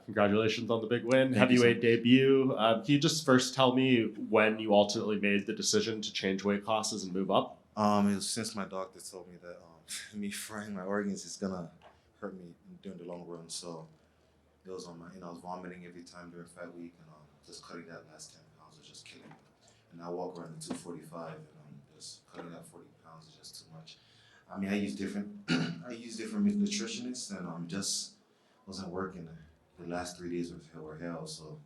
Congratulations on the big win, Thank you so heavyweight much. debut. Can you just first tell me when you ultimately made the decision to change weight classes and move up? It was since my doctor told me that me frying my organs is gonna hurt me during the long run. So it was on my, I was vomiting every time during fight week, and just cutting that last 10 pounds was just killing me. And I walk around the 245, and just cutting that 40 pounds is just too much. I mean, I use different, I use different nutritionists, and just wasn't working. The last 3 days were hell, so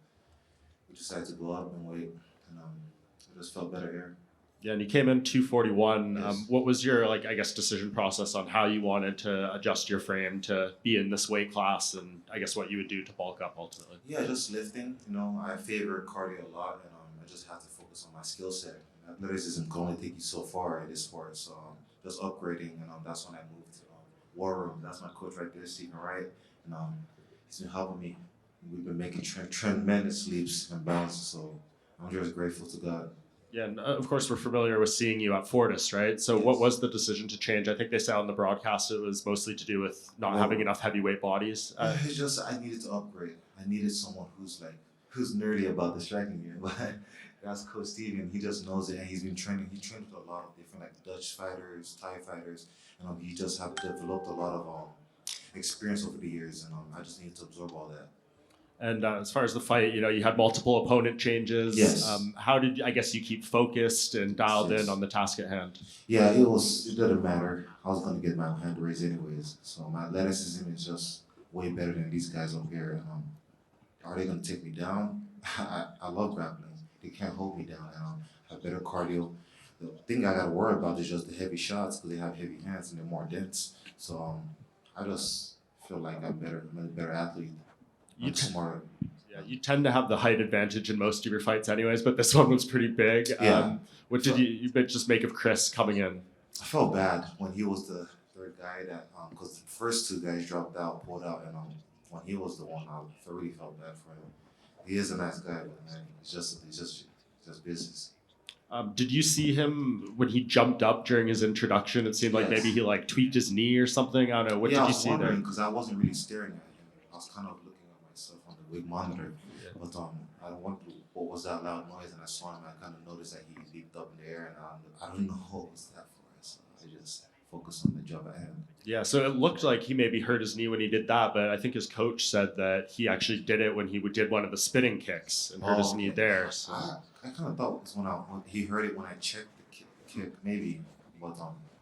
we decided to go up and wait, and I just felt better here. Yeah, and you came in 241. Yes. What was your, like, I guess, decision process on how you wanted to adjust your frame to be in this weight class, and I guess what you would do to bulk up ultimately? Yeah, just lifting. I favor cardio a lot, and I just have to focus on my skill set. And athleticism can only take you so far in this sport, so just upgrading, and that's when I moved to War Room. That's my coach right there, Stephen Wright, and he's been helping me. We've been making tremendous leaps and bounds, so I'm just grateful to God. Yeah, and of course we're familiar with seeing you at Fortis, right? So what Yes. was the decision to change? I think they said on the broadcast it was mostly to do with not having enough heavyweight bodies. It's just I needed to upgrade. I needed someone who's nerdy about the striking game. But that's Coach Steven. He just knows it, and he's been training. He trained with a lot of different like Dutch fighters, Thai fighters, and he just have developed a lot of experience over the years, and I just needed to absorb all that. And as far as the fight, you had multiple opponent changes. Yes. How did I guess you keep focused and dialed Yes. in on the task at hand? Yeah, it didn't matter. I was gonna get my hand raised anyways. So my athleticism is just way better than these guys over here. And are they gonna take me down? I love grappling. They can't hold me down, and have better cardio. The thing I gotta worry about is just the heavy shots because they have heavy hands and they're more dense. So I just feel like I'm better. I'm a better athlete. You I'm t- smarter. yeah, you tend to have the height advantage in most of your fights, anyways. But this one was pretty big. Yeah. What did you just make of Chris coming in? I felt bad when he was the third guy that because the first two guys dropped out, pulled out, and when he was the one, I really felt bad for him. He is a nice guy, but man, it's just business. Did you see him when he jumped up during his introduction? It seemed like Yes. maybe he like tweaked his knee or something. I don't know. What Yeah, did I you was see there? wondering because I wasn't really staring at him. I was kind of looking at myself on the wig monitor, but I don't want to. What was that loud noise? And I saw him. I kind of noticed that he leaped up in the air, and I don't know what was that for. So I just focused on the job at hand. Yeah, so it looked like he maybe hurt his knee when he did that, but I think his coach said that he actually did it when he did one of the spinning kicks and hurt his knee Okay. there. So. I kind of thought it was when he heard it when I checked the kick maybe, but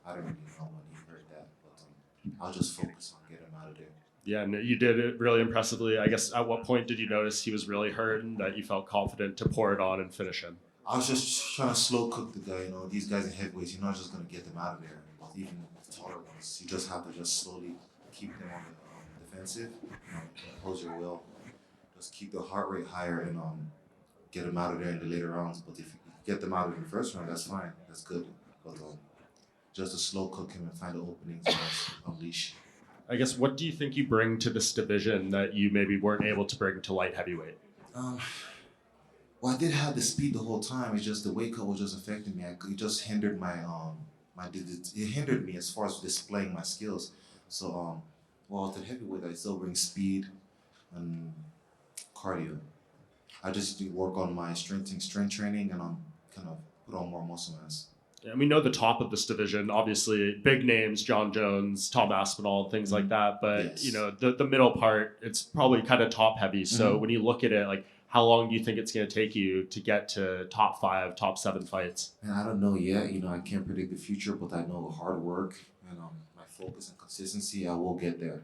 I don't really know when he heard that. But I'll just focus on getting him out of there. Yeah, and you did it really impressively. I guess at what point did you notice he was really hurt and that you felt confident to pour it on and finish him? I was just trying to slow cook the guy. These guys in heavyweights, you're not just gonna get them out of there. Even taller ones, you just have to just slowly keep them on the defensive. Impose your will. Just keep the heart rate higher and get them out of there in the later rounds. But if you get them out of the first round, that's fine. That's good. But just to slow cook him and find the openings and just unleash. I guess what do you think you bring to this division that you maybe weren't able to bring to light heavyweight? Um, well, I did have the speed the whole time. It's just the weight cut was just affecting me. It just hindered it hindered me as far as displaying my skills. So well, at the heavyweight, I still bring speed and cardio. I just do work on my strength training, and kind of put on more muscle mass. And we know the top of this division, obviously big names, John Jones, Tom Aspinall, things like that. But Yes. the middle part, it's probably kind of top heavy. So Mhm. when you look at it, like how long do you think it's going to take you to get to top 5, top 7 fights? And I don't know yet. I can't predict the future, but I know hard work and my focus and consistency, I will get there.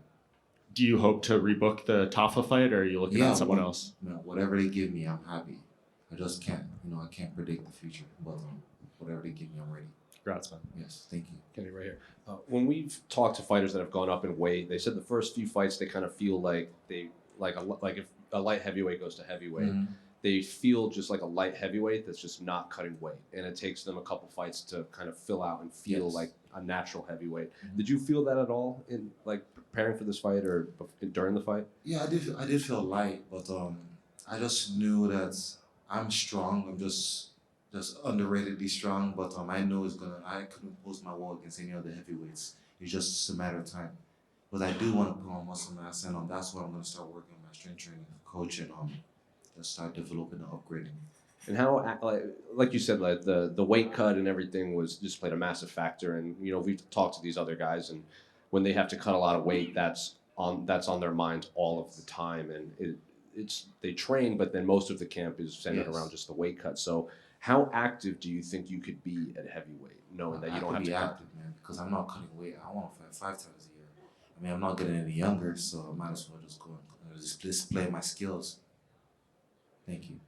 Do you hope to rebook the Tafa fight, or are you looking at someone else? Whatever they give me, I'm happy. I just can't. I can't predict the future, but whatever they give me, I'm ready. Congrats, man. Yes, thank you. Kenny, right here. When we've talked to fighters that have gone up in weight, they said the first few fights they kind of feel like like if a light heavyweight goes to heavyweight, Mhm. they feel just like a light heavyweight that's just not cutting weight, and it takes them a couple fights to kind of fill out and feel Yes. like a natural heavyweight. Mhm. Did you feel that at all in preparing for this fight or during the fight? Yeah, I did feel light, but I just knew that I'm strong. I'm just underratedly strong, but I know I couldn't post my wall against any other heavyweights. It's just a matter of time. But I do want to put on muscle mass, and that's what I'm gonna start working on my strength training coach and just start developing and upgrading. And how, like you said, like the weight cut and everything was just played a massive factor. And we've talked to these other guys, and when they have to cut a lot of weight, that's on their minds all of the time. And it's they train, but then most of the camp is centered Yes. around just the weight cut. So how active do you think you could be at heavyweight, knowing that you don't have be to cut? active, man, because I'm not cutting weight. I want to fight 5 times a year. I mean, I'm not getting any younger, so I might as well just go and just display my skills. Thank you.